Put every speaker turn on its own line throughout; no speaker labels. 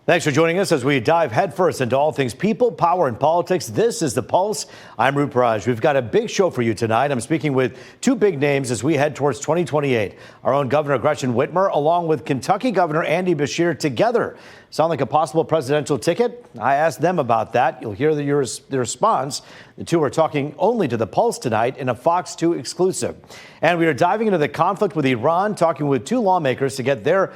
Thanks for joining us as we dive headfirst into all things people, power, and politics. This is The Pulse. I'm Roop Raj. We've got a big show for you tonight. I'm speaking with two big names as we head towards 2028. Our own Governor Gretchen Whitmer, along with Kentucky Governor Andy Beshear, together sound like a possible presidential ticket? I asked them about that. You'll hear the response. The two are talking only to The Pulse tonight in a Fox 2 exclusive. And we are diving into the conflict with Iran, talking with two lawmakers to get their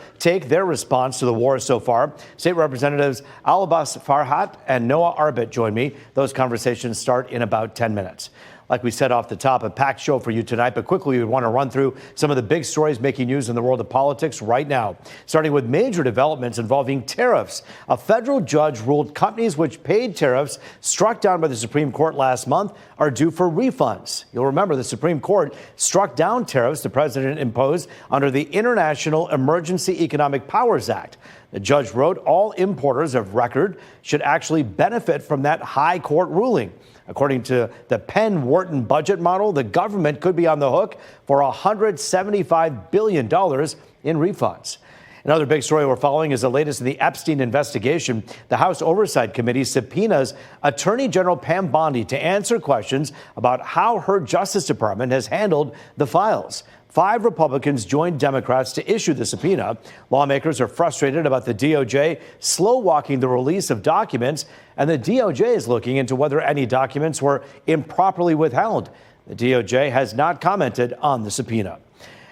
response to the war so far. State Representatives Farhat and Noah Arbit join me. Those conversations start in about 10 minutes. Like we said off the top, a packed show for you tonight, but quickly we want to run through some of the big stories making news in the world of politics right now, starting with major developments involving tariffs. A federal judge ruled companies which paid tariffs struck down by the Supreme Court last month are due for refunds. You'll remember the Supreme Court struck down tariffs the president imposed under the International Emergency Economic Powers Act. The judge wrote all importers of record should actually benefit from that high court ruling. According to the Penn-Wharton budget model, the government could be on the hook for $175 billion in refunds. Another big story we're following is the latest in the Epstein investigation. The House Oversight Committee subpoenas Attorney General Pam Bondi to answer questions about how her Justice Department has handled the files. 5 Republicans joined Democrats to issue the subpoena. Lawmakers are frustrated about the DOJ slow-walking the release of documents, and the DOJ is looking into whether any documents were improperly withheld. The DOJ has not commented on the subpoena.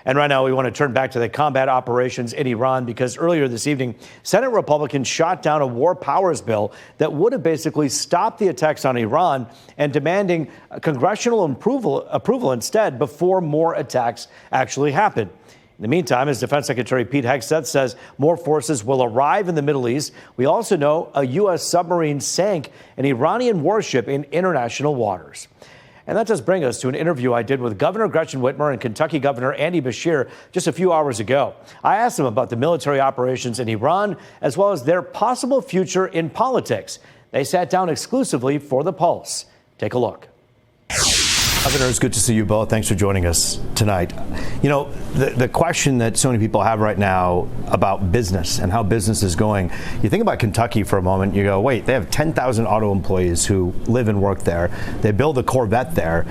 And right now, we want to turn back to the combat operations in Iran because earlier this evening, Senate Republicans shot down a war powers bill that would have basically stopped the attacks on Iran and demanding congressional approval instead before more attacks actually happen. In the meantime, as Defense Secretary Pete Hegseth says more forces will arrive in the Middle East, we also know a U.S. submarine sank an Iranian warship in international waters. And that does bring us to an interview I did with Governor Gretchen Whitmer and Kentucky Governor Andy Beshear just a few hours ago. I asked them about the military operations in Iran, as well as their possible future in politics. They sat down exclusively for The Pulse. Take a look. Governor, it's good to see you both. Thanks for joining us tonight. You know, the question that so many people have right now about business and how business is going, you think about Kentucky for a moment, you go, wait, they have 10,000 auto employees who live and work there. They build a Corvette there.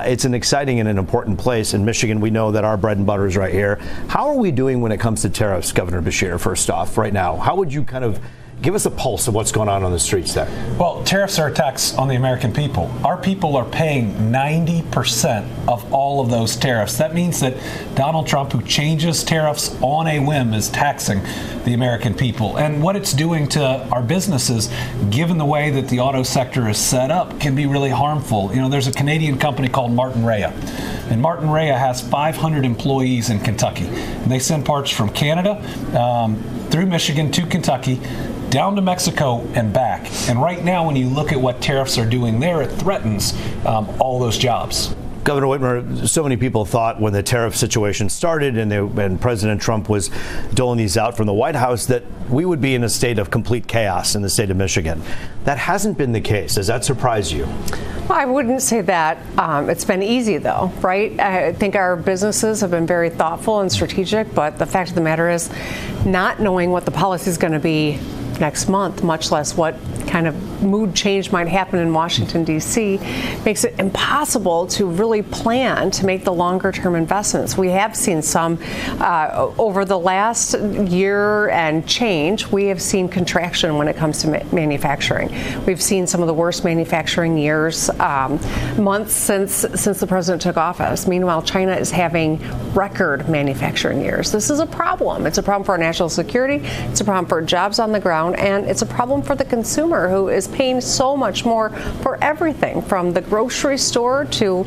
It's an exciting and an important place. In Michigan, we know that our bread and butter is right here. How are we doing when it comes to tariffs, Governor Beshear, first off, right now? How would you kind of give us a pulse of what's going on the streets there?
Well, tariffs are a tax on the American people. Our people are paying 90% of all of those tariffs. That means that Donald Trump, who changes tariffs on a whim, is taxing the American people. And what it's doing to our businesses, given the way that the auto sector is set up, can be really harmful. You know, there's a Canadian company called Martin Rea. And Martin Rea has 500 employees in Kentucky. And they send parts from Canada through Michigan to Kentucky, down to Mexico and back. And right now, when you look at what tariffs are doing there, it threatens all those jobs.
Governor Whitmer, so many people thought when the tariff situation started and President Trump was doling these out from the White House that we would be in a state of complete chaos in the state of Michigan. That hasn't been the case. Does that surprise you?
Well, I wouldn't say that. It's been easy, though, right? I think our businesses have been very thoughtful and strategic, but the fact of the matter is not knowing what the policy is going to be next month, much less what kind of mood change might happen in Washington, D.C., makes it impossible to really plan to make the longer term investments. We have seen some over the last year and change. We have seen contraction when it comes to manufacturing. We've seen some of the worst manufacturing years, months since the president took office. Meanwhile, China is having record manufacturing years. This is a problem. It's a problem for our national security. It's a problem for jobs on the ground. And it's a problem for the consumer who is paying so much more for everything from the grocery store to,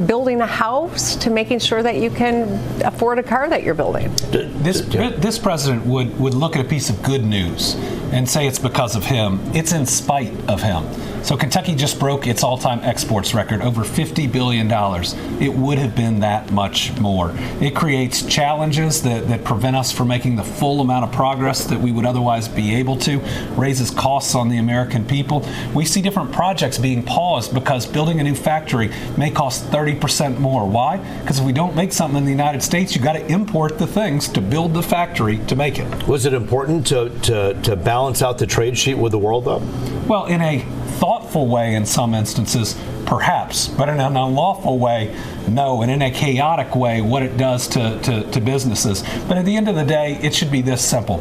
building a house to making sure that you can afford a car that you're building.
This president would look at a piece of good news and say it's because of him. It's in spite of him. So Kentucky just broke its all-time exports record, over $50 billion. It would have been that much more. It creates challenges that prevent us from making the full amount of progress that we would otherwise be able to, raises costs on the American people. We see different projects being paused because building a new factory may cost 30% more. Why? Because if we don't make something in the United States, you've got to import the things to build the factory to make it.
Was it important to balance out the trade sheet with the world, though?
Well, in a thoughtful way in some instances, perhaps, but in an unlawful way, no, and in a chaotic way, what it does to businesses. But at the end of the day, it should be this simple.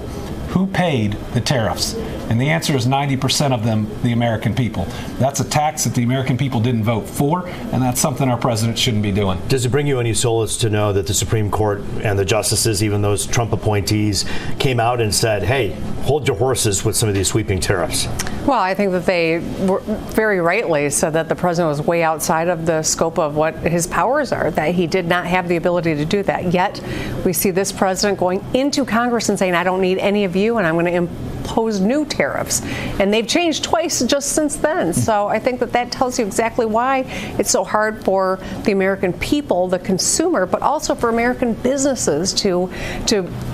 Who paid the tariffs? And the answer is 90% of them, the American people. That's a tax that the American people didn't vote for, and that's something our president shouldn't be doing.
Does it bring you any solace to know that the Supreme Court and the justices, even those Trump appointees, came out and said, hey, hold your horses with some of these sweeping tariffs?
Well, I think that they were very rightly said that the president was way outside of the scope of what his powers are, that he did not have the ability to do that. Yet we see this president going into Congress and saying, I don't need any of you, and I'm going to impose new tariffs. And they've changed twice just since then. So I think that tells you exactly why it's so hard for the American people, the consumer, but also for American businesses to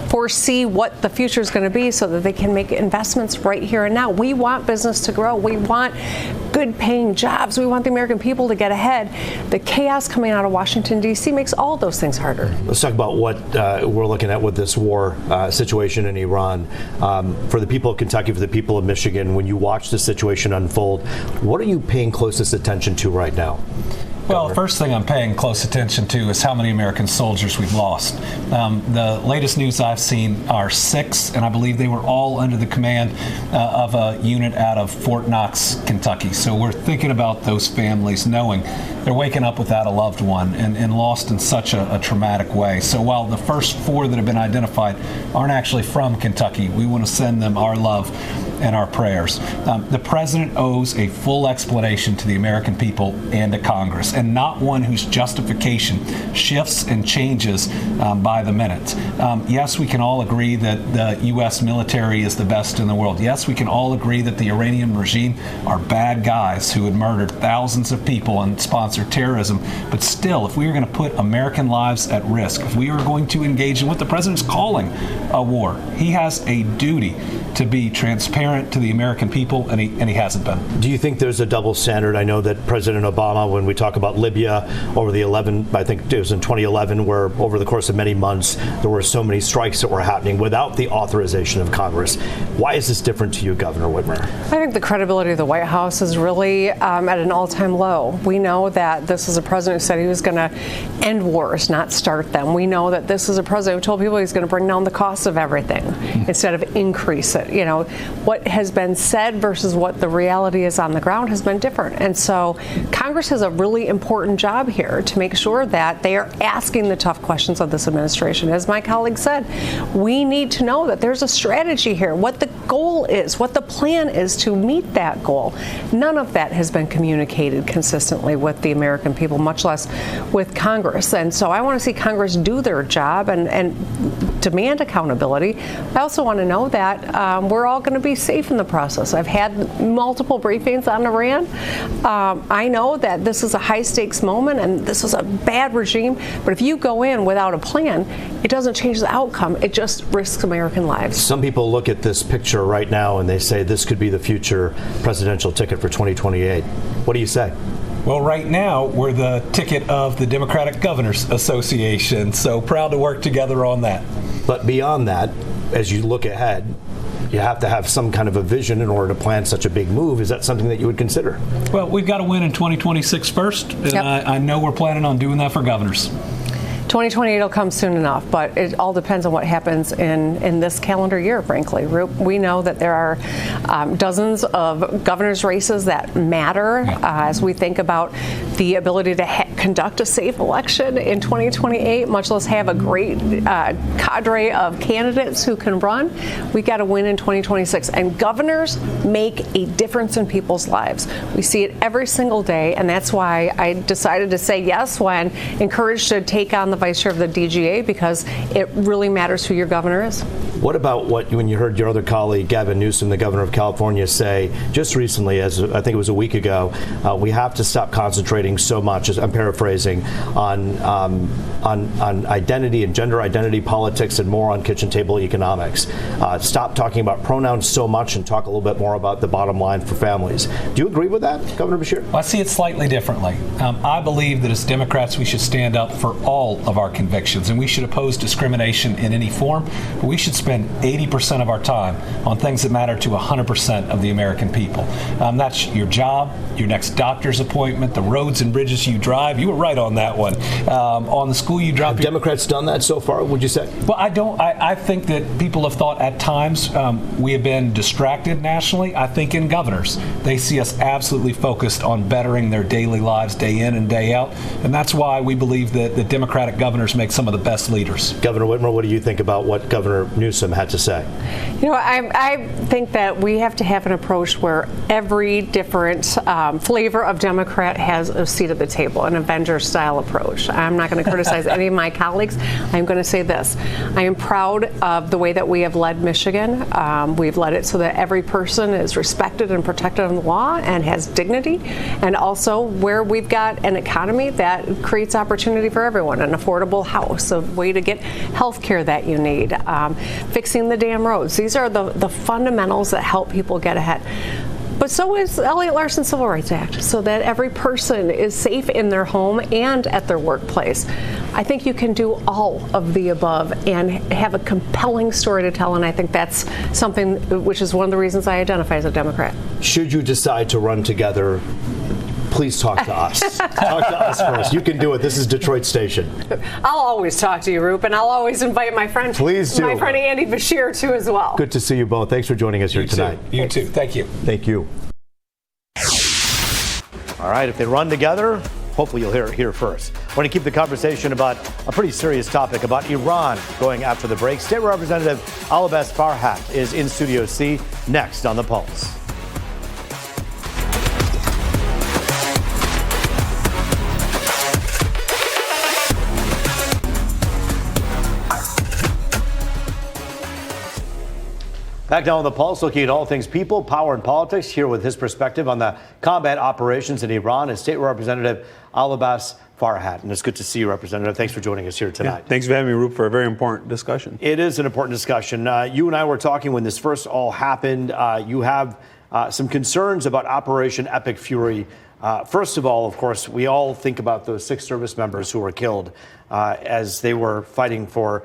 foresee what the future is going to be so that they can make investments right here and now. We want business to grow. We want good paying jobs. We want the American people to get ahead. The chaos coming out of Washington, D.C. makes all those things harder.
Let's talk about what we're looking at with this war situation in Iran. For the people of Kentucky, for the people of Michigan, when you watch the situation unfold, what are you paying closest attention to right now?
Well, the first thing I'm paying close attention to is how many American soldiers we've lost. The latest news I've seen are 6, and I believe they were all under the command of a unit out of Fort Knox, Kentucky. So we're thinking about those families knowing they're waking up without a loved one and lost in such a traumatic way. So while the first 4 that have been identified aren't actually from Kentucky, we want to send them our love and our prayers. The president owes a full explanation to the American people and to Congress, and not one whose justification shifts and changes by the minute. Yes, we can all agree that the U.S. military is the best in the world. Yes, we can all agree that the Iranian regime are bad guys who had murdered thousands of people and sponsored terrorism. But still, if we are going to put American lives at risk, if we are going to engage in what the president is calling a war, he has a duty to be transparent to the American people, and he hasn't been.
Do you think there's a double standard? I know that President Obama, when we talk about Libya over the I think it was in 2011, where over the course of many months there were so many strikes that were happening without the authorization of Congress. Why is this different to you, Governor Whitmer?
I think the credibility of the White House is really at an all-time low. We know that this is a president who said he was going to end wars, not start them. We know that this is a president who told people he's going to bring down the cost of everything instead of increase it. You know, what has been said versus what the reality is on the ground has been different. And so Congress has a really important job here to make sure that they are asking the tough questions of this administration. As my colleague said, we need to know that there's a strategy here, what the goal is, what the plan is to meet that goal. None of that has been communicated consistently with the American people, much less with Congress. And so I want to see Congress do their job and demand accountability. I also want to know that we're all going to be safe in the process. I've had multiple briefings on Iran. I know that this is a high-stakes moment and this is a bad regime, but if you go in without a plan, it doesn't change the outcome. It just risks American lives.
Some people look at this picture right now and they say this could be the future presidential ticket for 2028. What do you say?
Well, right now, we're the ticket of the Democratic Governors Association, so proud to work together on that.
But beyond that, as you look ahead, you have to have some kind of a vision in order to plan such a big move. Is that something that you would consider?
Well, we've got to win in 2026 first, and yep. I know we're planning on doing that for governors.
2028 will come soon enough, but it all depends on what happens in this calendar year, frankly. We know that there are dozens of governor's races that matter as we think about the ability to conduct a safe election in 2028, much less have a great cadre of candidates who can run. We got to win in 2026. And governors make a difference in people's lives. We see it every single day, and that's why I decided to say yes when encouraged to take on the vice chair of the DGA, because it really matters who your governor is.
What about when you heard your other colleague, Gavin Newsom, the governor of California, say just recently, as I think it was a week ago, we have to stop concentrating so much, as I'm paraphrasing, on identity and gender identity politics and more on kitchen table economics. Stop talking about pronouns so much and talk a little bit more about the bottom line for families. Do you agree with that, Governor Beshear?
Well, I see it slightly differently. I believe that as Democrats, we should stand up for all of our convictions, and we should oppose discrimination in any form. But we should spend 80% of our time on things that matter to 100% of the American people. That's your job, your next doctor's appointment, the roads and bridges you drive. You were right on that one. On the school you drop.
Have Democrats done that so far, would you say?
Well, I don't. I think that people have thought at times we have been distracted nationally. I think in governors, they see us absolutely focused on bettering their daily lives day in and day out. And that's why we believe that the Democratic governors make some of the best leaders.
Governor Whitmer, what do you think about what Governor Newsom had to say?
You know, I think that we have to have an approach where every different flavor of Democrat has a seat at the table, an Avenger-style approach. I'm not going to criticize any of my colleagues. I'm going to say this. I am proud of the way that we have led Michigan. We've led it so that every person is respected and protected in the law and has dignity, and also where we've got an economy that creates opportunity for everyone, an affordable house, a way to get health care that you need, fixing the damn roads. These are the fundamentals that help people get ahead. But so is Elliott Larson's Civil Rights Act, so that every person is safe in their home and at their workplace. I think you can do all of the above and have a compelling story to tell, and I think that's something which is one of the reasons I identify as a Democrat.
Should you decide to run together, please talk to us. Talk to us first. You can do it. This is Detroit Station.
I'll always talk to you, Roop, and I'll always invite my friend,
please do.
My friend Andy Beshear, too, as well.
Good to see you both. Thanks for joining us here tonight.
You too. Thank you.
Thank you. All right, if they run together, hopefully you'll hear it here first. I want to keep the conversation about a pretty serious topic about Iran going after the break. State Representative Farhat is in Studio C next on The Pulse. Back now on The Pulse, looking at all things people, power, and politics. Here with his perspective on the combat operations in Iran is State Representative Farhat. And it's good to see you, Representative. Thanks for joining us here tonight.
Yeah, thanks for having me, Roop, for a very important discussion.
It is an important discussion. You and I were talking when this first all happened. You have some concerns about Operation Epic Fury. First of all, of course, we all think about those 6 service members who were killed as they were fighting for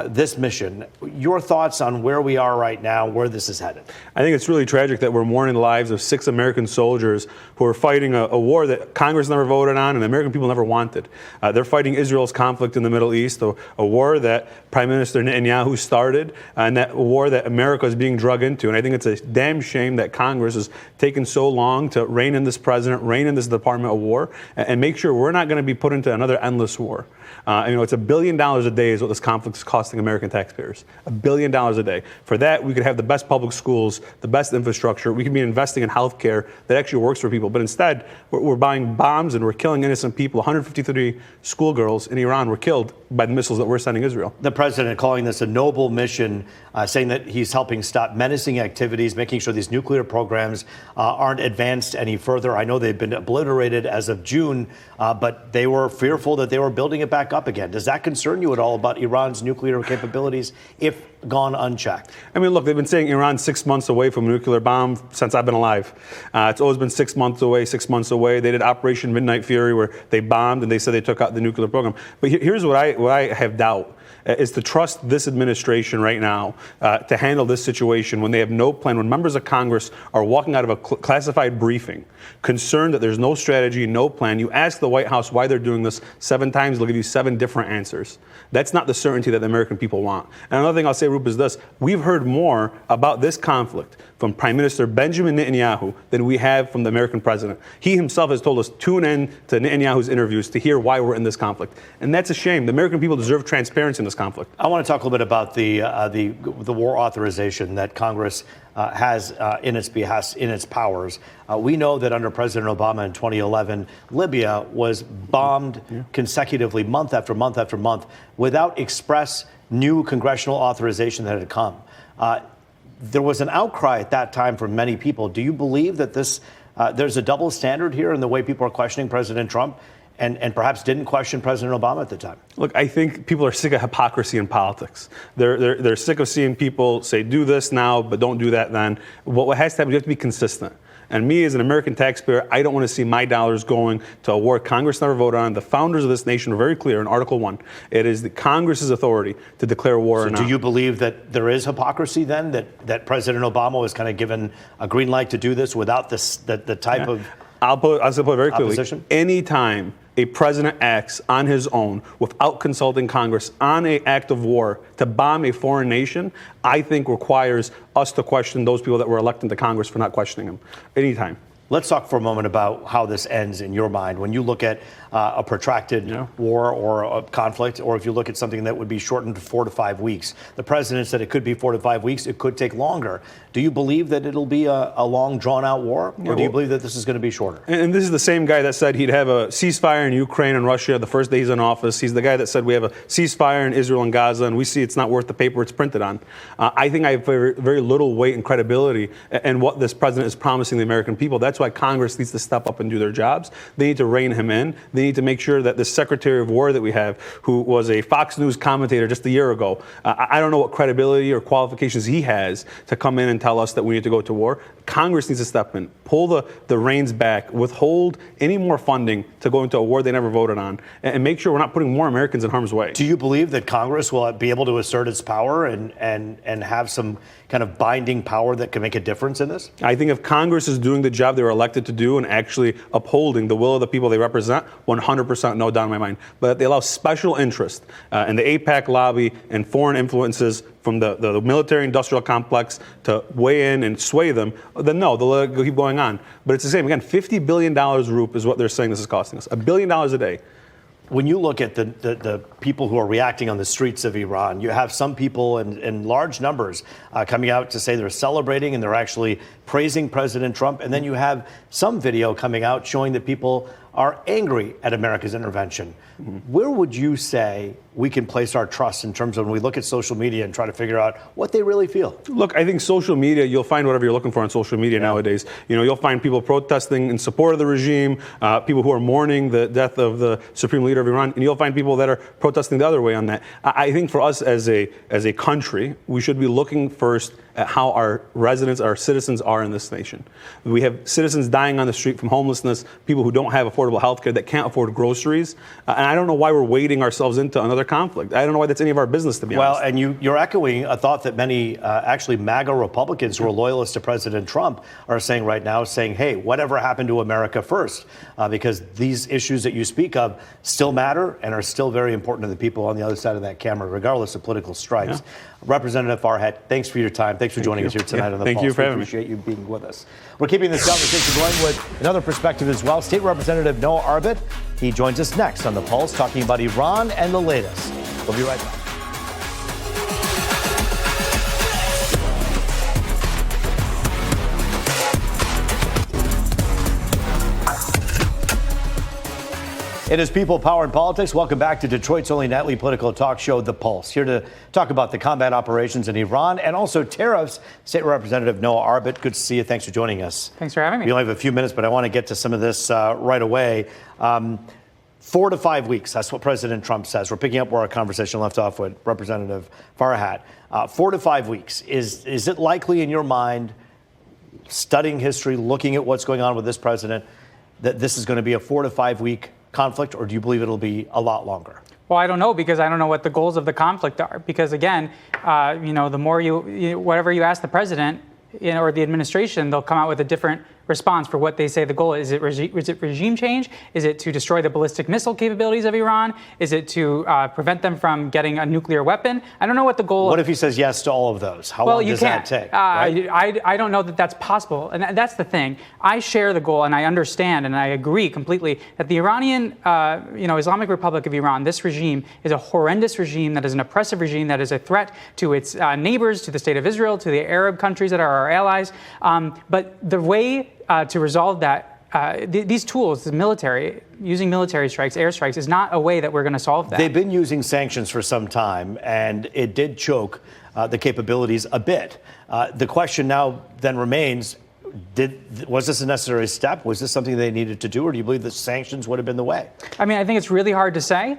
this mission. Your thoughts on where we are right now, where this is headed?
I think it's really tragic that we're mourning the lives of 6 American soldiers who are fighting a war that Congress never voted on and the American people never wanted. They're fighting Israel's conflict in the Middle East, a war that Prime Minister Netanyahu started, and that war that America is being dragged into. And I think it's a damn shame that Congress has taken so long to rein in this president, rein in this Department of War, and make sure we're not going to be put into another endless war. It's $1 billion a day is what this conflict is costing American taxpayers. $1 billion a day. For that, we could have the best public schools, the best infrastructure. We could be investing in health care that actually works for people. But instead, we're buying bombs and we're killing innocent people. 153 schoolgirls in Iran were killed by the missiles that we're sending Israel.
The president calling this a noble mission, saying that he's helping stop menacing activities, making sure these nuclear programs aren't advanced any further. I know they've been obliterated as of June, but they were fearful that they were building it back up again. Does that concern you at all about Iran's nuclear capabilities if gone unchecked?
I mean, look, they've been saying Iran's 6 months away from a nuclear bomb since I've been alive. It's always been 6 months away, 6 months away. They did Operation Midnight Fury where they bombed and they said they took out the nuclear program. But here's what I have doubt. is to trust this administration right now to handle this situation when they have no plan, when members of Congress are walking out of a classified briefing, concerned that there's no strategy, no plan. You ask the White House why they're doing this 7 times, they'll give you 7 different answers. That's not the certainty that the American people want. And another thing I'll say, Roop, is this. We've heard more about this conflict from Prime Minister Benjamin Netanyahu than we have from the American president. He himself has told us, tune in to Netanyahu's interviews to hear why we're in this conflict. And that's a shame. The American people deserve transparency in this conflict.
I want to talk a little bit about the war authorization that Congress has in its behest, in its powers. We know that under President Obama in 2011, Libya was bombed consecutively, month after month after month, without express new congressional authorization that had come. There was an outcry at that time from many people. Do you believe that there's a double standard here in the way people are questioning President Trump and perhaps didn't question President Obama at the time?
Look, I think people are sick of hypocrisy in politics. They're sick of seeing people say, do this now, but don't do that then. What has to happen, you have to be consistent. And me, as an American taxpayer, I don't want to see my dollars going to a war Congress never voted on. The founders of this nation were very clear in Article 1. It is the Congress's authority to declare war or not.
Do you believe that there is hypocrisy then, that President Obama was kind of given a green light to do this without the type of
I'll put it very clearly.
opposition?
Anytime a president acts on his own without consulting Congress on an act of war to bomb a foreign nation, I think requires us to question those people that were elected to Congress for not questioning him. Anytime.
Let's talk for a moment about how this ends in your mind. When you look at a protracted war or a conflict, or if you look at something that would be shortened to 4 to 5 weeks, the president said it could be 4 to 5 weeks. It could take longer. Do you believe that it'll be a long, drawn-out war, or do you believe that this is going to be shorter?
And this is the same guy that said he'd have a ceasefire in Ukraine and Russia the first day he's in office. He's the guy that said we have a ceasefire in Israel and Gaza, and we see it's not worth the paper it's printed on. I think I have very, very little weight and credibility in what this president is promising the American people. That's why Congress needs to step up and do their jobs. They need to rein him in. They need to make sure that the Secretary of War that we have, who was a Fox News commentator just a year ago, I don't know what credibility or qualifications he has to come in and tell us that we need to go to war. Congress needs to step in, pull the reins back, withhold any more funding to go into a war they never voted on, and make sure we're not putting more Americans in harm's way.
Do you believe that Congress will be able to assert its power and have some kind of binding power that can make a difference in this?
I think if Congress is doing the job they were elected to do and actually upholding the will of the people they represent, 100% no doubt in my mind. But they allow special interest in the AIPAC lobby and foreign influences from the military-industrial complex to weigh in and sway them, then no, they'll let it keep going on. But it's the same. Again, $50 billion, Roop, is what they're saying this is costing us. $1 billion a day.
When you look at the people who are reacting on the streets of Iran, you have some people in large numbers coming out to say they're celebrating and they're actually praising President Trump. And then you have some video coming out showing that people are angry at America's intervention. Where would you say we can place our trust in terms of when we look at social media and try to figure out what they really feel?
Look, I think social media, you'll find whatever you're looking for on social media nowadays. You know, you'll find people protesting in support of the regime, people who are mourning the death of the supreme leader of Iran, and you'll find people that are protesting the other way on that. I think for us as a country, we should be looking first at how our residents, our citizens are in this nation. We have citizens dying on the street from homelessness, people who don't have affordable health care, that can't afford groceries. And I don't know why we're wading ourselves into another conflict. I don't know why that's any of our business, to be honest.
Well, and you're echoing a thought that many actually MAGA Republicans who are loyalists to President Trump are saying right now, saying, hey, whatever happened to America first? Because these issues that you speak of still matter and are still very important to the people on the other side of that camera, regardless of political stripes. Yeah. Representative Farhat, thanks for your time. Thanks for joining us here tonight on the Pulse.
Thank you for having me.
Appreciate you being with us. We're keeping this conversation going with another perspective as well. State Representative Noah Arbit. He joins us next on the Pulse, talking about Iran and the latest. We'll be right back. It is People, Power, and Politics. Welcome back to Detroit's only nightly political talk show, The Pulse. Here to talk about the combat operations in Iran and also tariffs, State Representative Noah Arbit. Good to see you. Thanks for joining us.
Thanks for having me.
We only have a few minutes, but I want to get to some of this right away. 4 to 5 weeks, that's what President Trump says. We're picking up where our conversation left off with Representative Farhat. 4 to 5 weeks. Is it likely in your mind, studying history, looking at what's going on with this president, that this is going to be a 4 to 5 week conflict, or do you believe it'll be a lot longer?
Well, I don't know, because I don't know what the goals of the conflict are. Because again, the more whatever you ask the president, or the administration, they'll come out with a different response for what they say the goal is. Is it regime change? Is it to destroy the ballistic missile capabilities of Iran? Is it to prevent them from getting a nuclear weapon? I don't know what the goal is.
What if he says yes to all of those? How long does that take? Right?
I don't know that that's possible. And that's the thing. I share the goal, and I understand, and I agree completely that the Iranian, Islamic Republic of Iran, this regime is a horrendous regime, that is an oppressive regime, that is a threat to its neighbors, to the state of Israel, to the Arab countries that are our allies. But the way to resolve that, these tools, the military, using military strikes, airstrikes, is not a way that we're going to solve that.
They've been using sanctions for some time, and it did choke the capabilities a bit. The question now then remains, was this a necessary step? Was this something they needed to do, or do you believe that sanctions would have been the way? I
mean, I think it's really hard to say.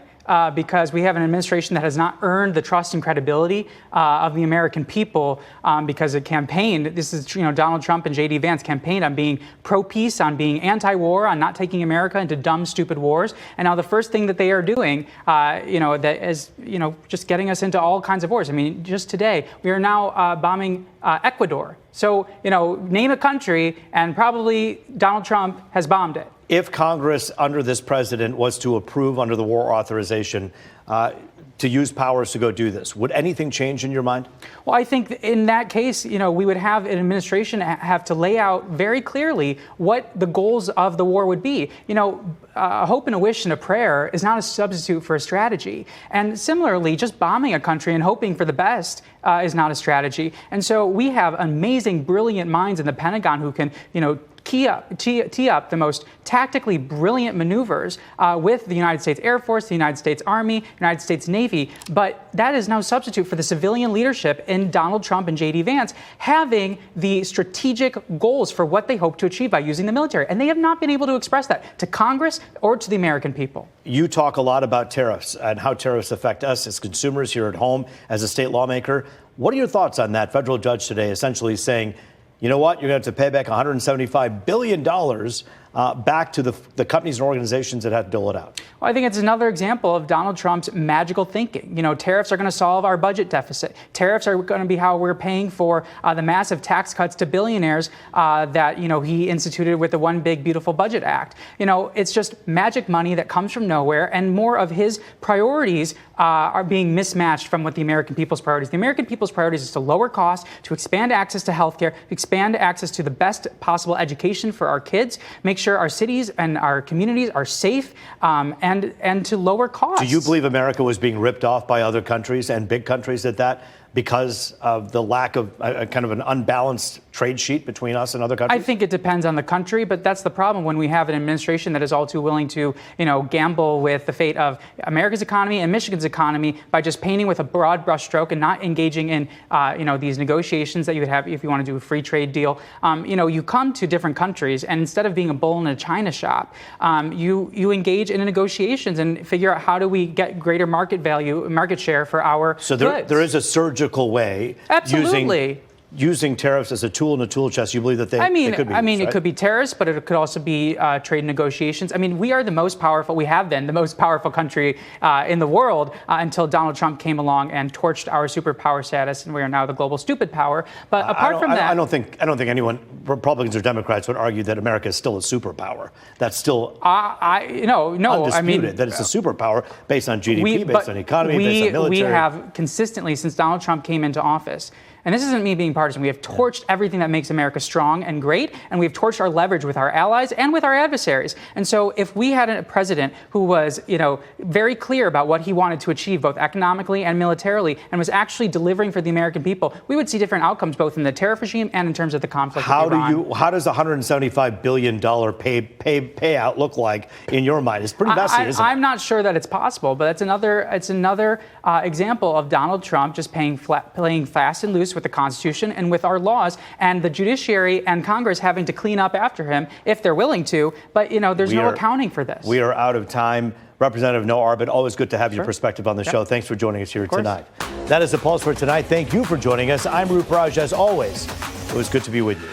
Because we have an administration that has not earned the trust and credibility of the American people, because it campaigned. This is, Donald Trump and J.D. Vance campaigned on being pro-peace, on being anti-war, on not taking America into dumb, stupid wars. And now the first thing that they are doing, that is, just getting us into all kinds of wars. I mean, just today we are now bombing Ecuador. So, name a country, and probably Donald Trump has bombed it.
If Congress under this president was to approve under the war authorization to use powers to go do this, would anything change in your mind?
Well, I think in that case, we would have an administration have to lay out very clearly what the goals of the war would be. A hope and a wish and a prayer is not a substitute for a strategy. And similarly, just bombing a country and hoping for the best is not a strategy. And so we have amazing, brilliant minds in the Pentagon who can, tee up the most tactically brilliant maneuvers with the United States Air Force, the United States Army, United States Navy. But that is no substitute for the civilian leadership in Donald Trump and J.D. Vance having the strategic goals for what they hope to achieve by using the military. And they have not been able to express that to Congress or to the American people.
You talk a lot about tariffs and how tariffs affect us as consumers here at home, as a state lawmaker. What are your thoughts on that? Federal judge today essentially saying, you know what, you're going to have to pay back $175 billion back to the companies and organizations that had to dole it out.
Well, I think it's another example of Donald Trump's magical thinking. Tariffs are going to solve our budget deficit. Tariffs are going to be how we're paying for the massive tax cuts to billionaires that, he instituted with the One Big Beautiful Budget Act. It's just magic money that comes from nowhere, and more of his priorities are being mismatched from what the American people's priorities. The American people's priorities is to lower costs, to expand access to healthcare, to expand access to the best possible education for our kids, make sure our cities and our communities are safe, and to lower costs.
Do you believe America was being ripped off by other countries, and big countries at that, because of the lack of kind of an unbalanced trade sheet between us and other countries?
I think it depends on the country, but that's the problem when we have an administration that is all too willing to, gamble with the fate of America's economy and Michigan's economy by just painting with a broad brushstroke and not engaging in, these negotiations that you would have if you want to do a free trade deal. You come to different countries, and instead of being a bull in a china shop, you engage in negotiations and figure out how do we get greater market share for our goods.
There is a surgical way.
Absolutely.
Using tariffs as a tool in a tool chest. You believe that they could be used, right?
It could be tariffs, but it could also be trade negotiations. We are the most powerful, we have been the most powerful country in the world until Donald Trump came along and torched our superpower status, and we are now the global stupid power. But apart from that,
I don't think anyone, Republicans or Democrats, would argue that America is still a superpower. That's still undisputed, that it's a superpower based on GDP, based on economy, based on military.
We have consistently, since Donald Trump came into office, and this isn't me being partisan, we have torched everything that makes America strong and great, and we've torched our leverage with our allies and with our adversaries. And so if we had a president who was, very clear about what he wanted to achieve, both economically and militarily, and was actually delivering for the American people, we would see different outcomes, both in the tariff regime and in terms of the conflict with Iran.
How does the $175 billion payout look like in your mind? It's pretty messy, isn't it?
I'm not sure that it's possible, but it's another example of Donald Trump just playing fast and loose with the Constitution and with our laws, and the judiciary and Congress having to clean up after him if they're willing to. But, there's no accounting for this.
We are out of time. Representative Noah Arbit, always good to have your perspective on the show. Thanks for joining us here tonight. That is the Pulse for tonight. Thank you for joining us. I'm Roop Raj, as always. It was good to be with you.